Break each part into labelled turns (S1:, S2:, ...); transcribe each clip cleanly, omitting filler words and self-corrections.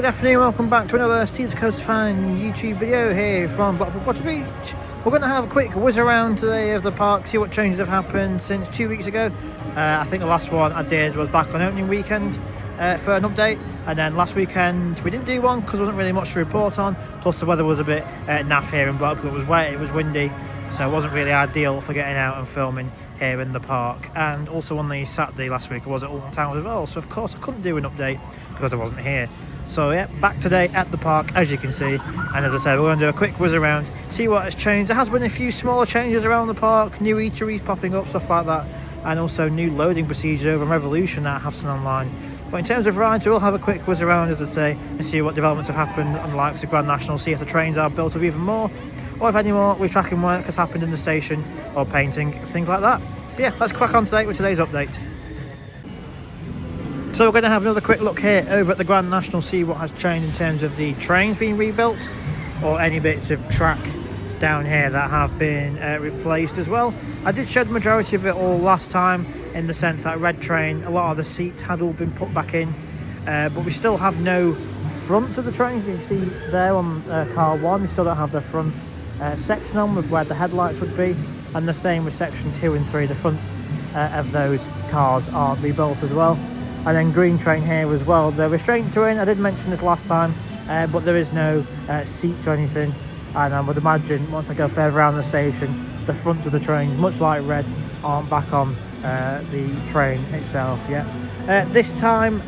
S1: good afternoon, welcome back to another Steve's Coast Fan YouTube video here from Blackpool Pleasure Beach. We're going to have a quick whiz around today of the park, see what changes have happened since 2 weeks ago. I think the last one I did was back on opening weekend for an update, and then last weekend we didn't do one because there wasn't really much to report on, plus the weather was a bit naff here in Blackpool. It was wet, it was windy, so it wasn't really ideal for getting out and filming here in the park. And also on the Saturday last week I was at Alton Town as well, so of course I couldn't do an update because I wasn't here. So yeah, back today at the park as you can see, and as I said, we're going to do a quick whiz around, see what has changed. There has been a few smaller changes around the park, new eateries popping up, stuff like that, and also new loading procedures over Revolution that I have seen online. But in terms of rides, we'll have a quick whiz around, as I say, and see what developments have happened on the likes of Grand National, see if the trains are built up even more, or if any more retracking work has happened in the station, or painting, things like that. But yeah, let's crack on today with today's update. So we're going to have another quick look here over at the Grand National, see what has changed in terms of the trains being rebuilt, or any bits of track down here that have been replaced as well. I did show the majority of it all last time, in the sense that red train, a lot of the seats had all been put back in, but we still have no front of the trains. You can see there on car 1, we still don't have the front section on with where the headlights would be, and the same with section 2 and 3, the fronts of those cars are rebuilt as well. And then green train here as well, the restraints are in. I did mention this last time, but there is no seats or anything, and I would imagine once I go further around the station, the fronts of the trains, much like red, aren't back on the train itself yet. This time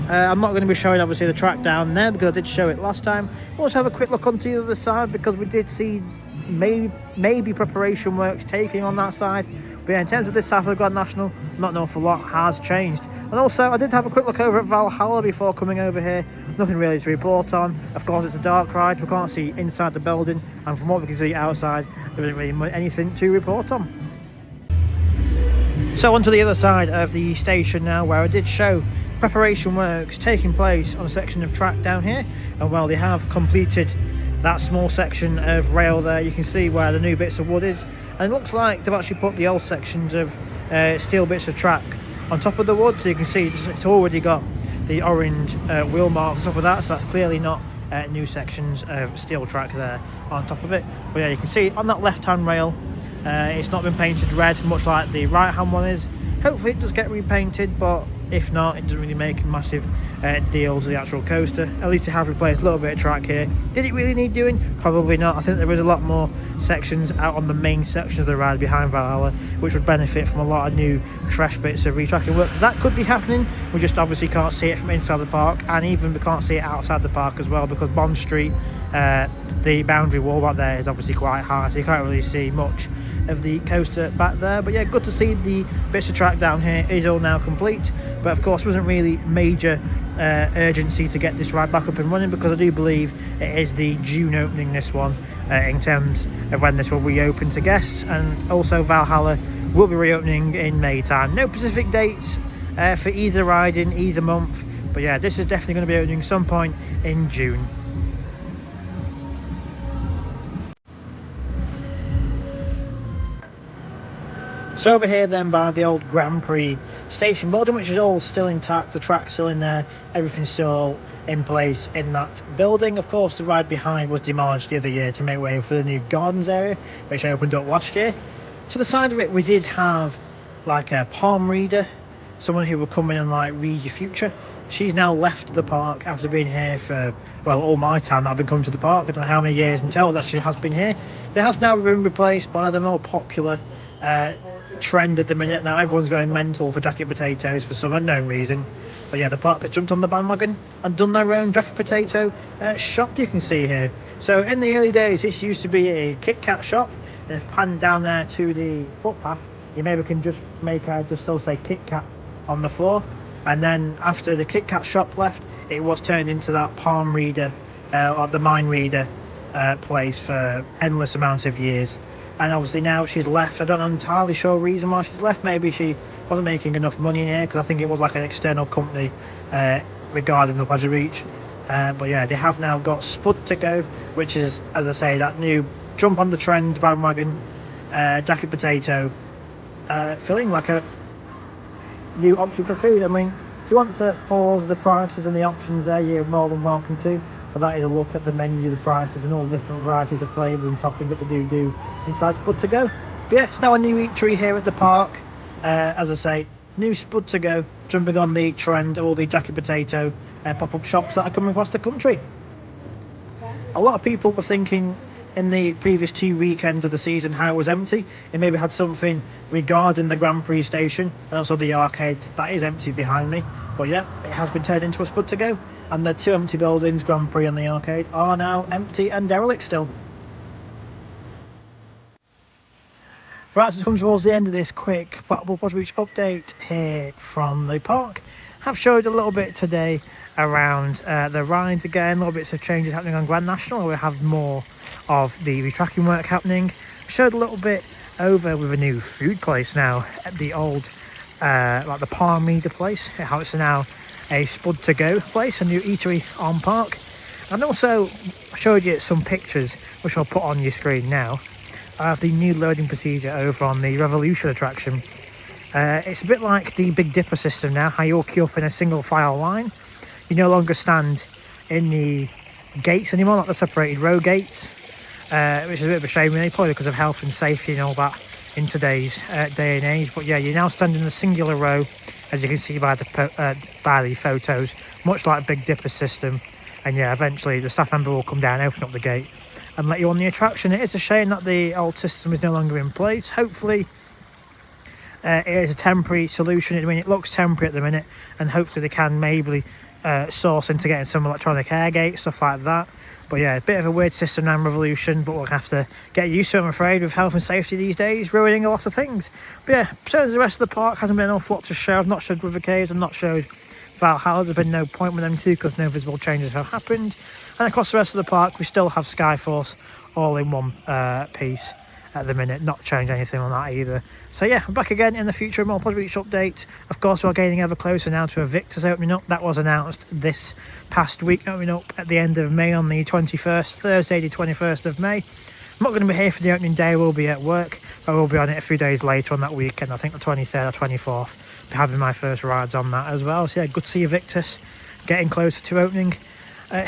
S1: I'm not going to be showing obviously the track down there because I did show it last time. We'll also have a quick look onto the other side because we did see maybe preparation works taking on that side. But yeah, in terms of this side of the Grand National, not an awful lot has changed. And also I did have a quick look over at Valhalla before coming over here. Nothing really to report on. Of course it's a dark ride, we can't see inside the building, and from what we can see outside there isn't really anything to report on. So onto the other side of the station now, where I did show preparation works taking place on a section of track down here, and well, they have completed that small section of rail there. You can see where the new bits of wood is, and it looks like they've actually put the old sections of steel bits of track on top of the wood, so you can see it's already got the orange wheel marks on top of that, so that's clearly not new sections of steel track there on top of it. But yeah, you can see on that left hand rail it's not been painted red, much like the right hand one is. Hopefully it does get repainted, but if not, it doesn't really make a massive deal to the actual coaster. At least they have replaced a little bit of track here. Did it really need doing? Probably not. I think there is a lot more sections out on the main section of the ride behind Valhalla, which would benefit from a lot of new fresh bits of retracking work. That could be happening, we just obviously can't see it from inside the park, and even we can't see it outside the park as well, because Bond Street, the boundary wall back there is obviously quite high, so you can't really see much of the coaster back there. But yeah, good to see the bits of track down here is all now complete. But of course there wasn't really major urgency to get this ride back up and running, because I do believe it is the June opening, this one, in terms of when this will reopen to guests. And also Valhalla will be reopening in May time. No specific dates for either ride in either month, but yeah, this is definitely going to be opening some point in June. So over here then by the old Grand Prix station building, which is all still intact, the track's still in there, everything's still in place in that building. Of course the ride behind was demolished the other year to make way for the new gardens area, which opened up last year. To the side of it we did have like a palm reader, someone who would come in and like read your future. She's now left the park after being here for, well, all my time I've been coming to the park. I don't know how many years until that she has been here. It has now been replaced by the more popular trend at the minute. Now everyone's going mental for jacket potatoes for some unknown reason, but yeah, the park has jumped on the bandwagon and done their own jacket potato shop, you can see here. So in the early days this used to be a Kit Kat shop, and if panned down there to the footpath you maybe can just make just still say Kit Kat on the floor. And then after the Kit Kat shop left, it was turned into that palm reader or the mind reader place for endless amounts of years. And obviously now she's left. I don't know entirely sure reason why she's left. Maybe she wasn't making enough money in here, because I think it was like an external company regarding the Pleasure Beach. But yeah, they have now got Spud to go, which is, as I say, that new jump on the trend bandwagon jacket potato, feeling like a new option for food. I mean, to you want to pause the prices and the options there, you're more than welcome to. But that is a look at the menu, the prices, and all the different varieties of flavour and topping that they do inside Spud to Go. But yeah, it's now a new eatery here at the park. As I say, new Spud to Go, jumping on the trend of all the jacket potato pop-up shops that are coming across the country. A lot of people were thinking in the previous 2 weekends of the season how it was empty. It maybe had something regarding the Grand Prix station and also the arcade that is empty behind me. But yeah, it has been turned into a Spud to Go, and the 2 empty buildings, Grand Prix and the arcade, are now empty and derelict still. Right, so it's come towards the end of this quick Blackpool Pleasure Beach update here from the park. I've showed a little bit today around the rides again, little bits of changes happening on Grand National. We have more of the retracking work happening. Showed a little bit over with a new food place now at the old like the Palmida place, how it's now a Spud to Go place, a new eatery on park. And also showed you some pictures which I'll put on your screen now of the new loading procedure over on the Revolution attraction. It's a bit like the Big Dipper system now, how you all queue up in a single file line. You no longer stand in the gates anymore, like the separated row gates, which is a bit of a shame really, probably because of health and safety and all that in today's day and age. But yeah, you now stand in a singular row, as you can see by the photos, much like Big Dipper system. And yeah, eventually the staff member will come down, open up the gate and let you on the attraction. It is a shame that the old system is no longer in place. Hopefully it is a temporary solution. I mean, it looks temporary at the minute, and hopefully they can maybe source into getting some electronic air gates, stuff like that. But yeah, a bit of a weird system now in Revolution, but we'll have to get used to it, I'm afraid, with health and safety these days ruining a lot of things. But yeah, in terms of the rest of the park, hasn't been an awful lot to show. I've not showed River Caves, I've not showed Valhalla. There's been no point with them too because no visible changes have happened. And across the rest of the park, we still have Skyforce all in one piece at the minute, not change anything on that either. So yeah, I'm back again in the future with more Pleasure Beach update. Of course, we're getting ever closer now to Invictus opening up. That was announced this past week, opening up at the end of May on the 21st, Thursday the 21st of May. I'm not going to be here for the opening day, we'll be at work. I will be on it a few days later on that weekend, I think the 23rd or 24th. Be having my first rides on that as well. So yeah, good to see Invictus getting closer to opening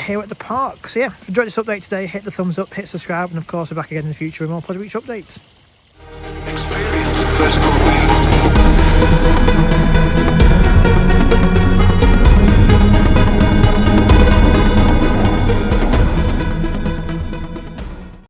S1: here at the park. So yeah, if you enjoyed this update today, hit the thumbs up, hit subscribe, and of course we're back again in the future with more Pleasure Beach updates.
S2: Experience vertical wheel.